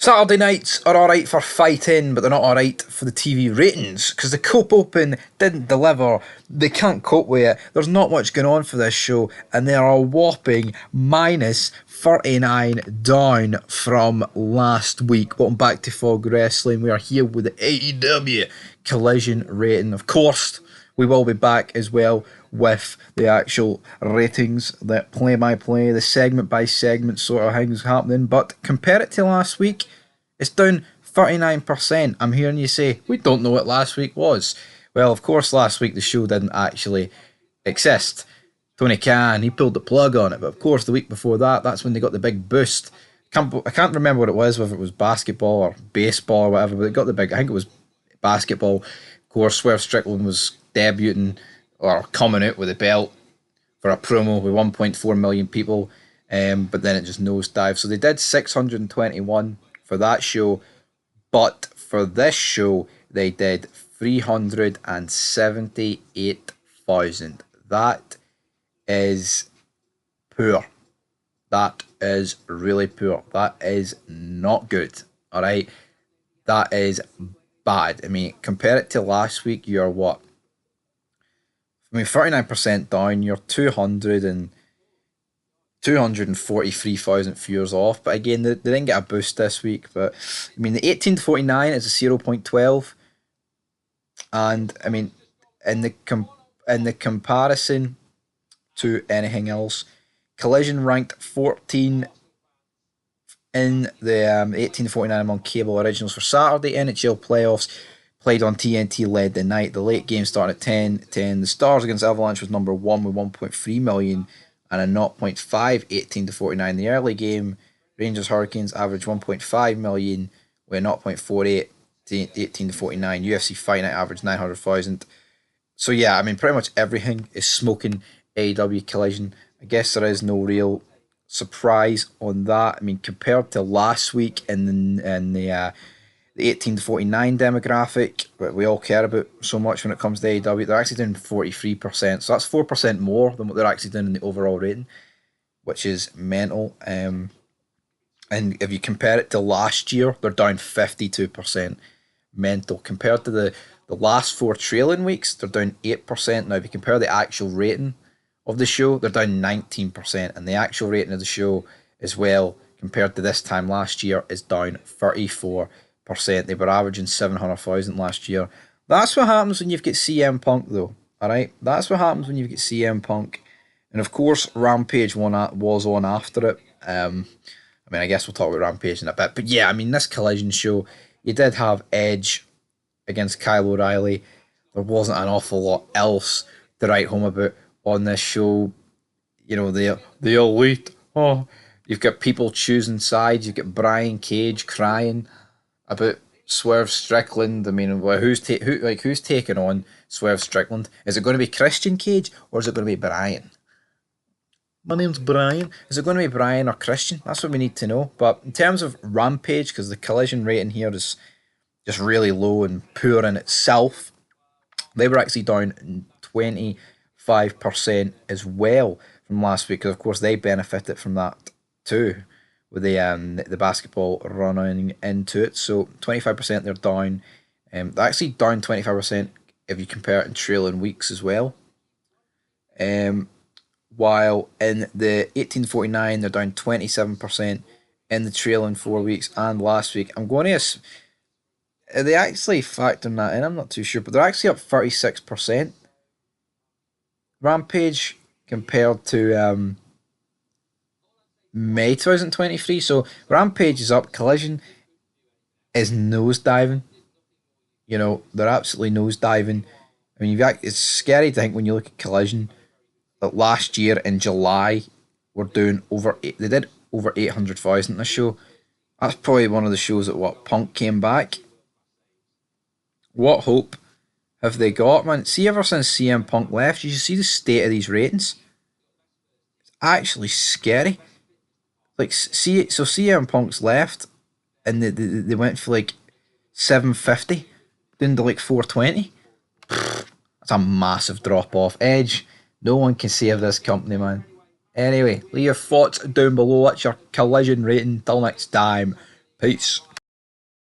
Saturday nights are alright for fighting, but they're not alright for the TV ratings because the Cope Open didn't deliver. They can't cope with it. There's not much going on for this show, and they are a whopping minus 39 down from last week. Welcome back to Fog Wrestling. We are here with the AEW Collision rating. Of course, we will be back as well with the actual ratings, the play-by-play, the segment-by-segment sort of things happening. But compare it to last week, it's down 39%. I'm hearing you say, we don't know what last week was. Well, of course, last week the show didn't actually exist. Tony Khan, he pulled the plug on it. But of course, the week before that, that's when they got the big boost. I can't remember what it was, whether it was basketball or baseball or whatever, but it got the big, I think it was basketball. Of course, Swerve Strickland was debuting or coming out with a belt for a promo with 1.4 million people, but then it just nosedived. So they did 621 for that show, but for this show they did 378,000. That is poor. That is really poor. That is not good. All right, that is bad. I mean, compare it to last week. You're what? I mean, 39% down, you're 243,000 viewers off. But again, they didn't get a boost this week. But I mean, the 18 to 49 is a 0.12. And I mean, in the comparison to anything else, Collision ranked 14 in the 18 to 49 among cable originals for Saturday. NHL playoffs played on TNT led the night. The late game started at 10:10. The Stars against Avalanche was number one with 1.3 million and a 0.5 18 to 49. The early game, Rangers Hurricanes averaged 1.5 million with a 0.48 18 to 49. UFC Fight Night averaged 900,000. So yeah, I mean, pretty much everything is smoking AEW Collision. I guess there is no real surprise on that. I mean, compared to last week in the 18 to 49 demographic that we all care about so much when it comes to AEW, they're actually doing 43%. So that's 4% more than what they're actually doing in the overall rating, which is mental. And if you compare it to last year, they're down 52%. Mental. Compared to the last four trailing weeks, they're down 8%. Now, if you compare the actual rating of the show, they're down 19%. And the actual rating of the show as well, compared to this time last year, is down 34%. They were averaging 700,000 last year. That's what happens when you've got CM Punk, though. Alright? That's what happens when you've got CM Punk. And of course, Rampage was on after it. I mean, I guess we'll talk about Rampage in a bit. But yeah, I mean, this Collision show, you did have Edge against Kyle O'Reilly. There wasn't an awful lot else to write home about on this show. You know, the elite. Oh, you've got people choosing sides. You've got Brian Cage crying about Swerve Strickland. I mean, who's taking on Swerve Strickland? Is it going to be Christian Cage or is it going to be Brian? My name's Brian. Is it going to be Brian or Christian? That's what we need to know. But in terms of Rampage, because the Collision rating here is just really low and poor in itself, they were actually down 25% as well from last week, because of course they benefited from that too, with the basketball running into it. So 25% they're down. They're actually down 25% if you compare it in trailing weeks as well. While in the 1849 they're down 27% in the trailing 4 weeks and last week. I'm going to are they actually factoring that in? I'm not too sure, but they're actually up 36%. Rampage compared to May 2023. So Rampage is up, Collision is nosediving. You know, they're absolutely nosediving. I mean, it's scary to think when you look at Collision that last year in July they did over 800,000 in this show. That's probably one of the shows that Punk came back. What hope have they got, man? See, ever since CM Punk left, you should see the state of these ratings. It's actually scary. Like, see, so CM Punk's left, and they went for like 750, down to like 420. That's a massive drop off. Edge, no one can save this company, man. Anyway, leave your thoughts down below. That's your Collision rating. Till next time, peace.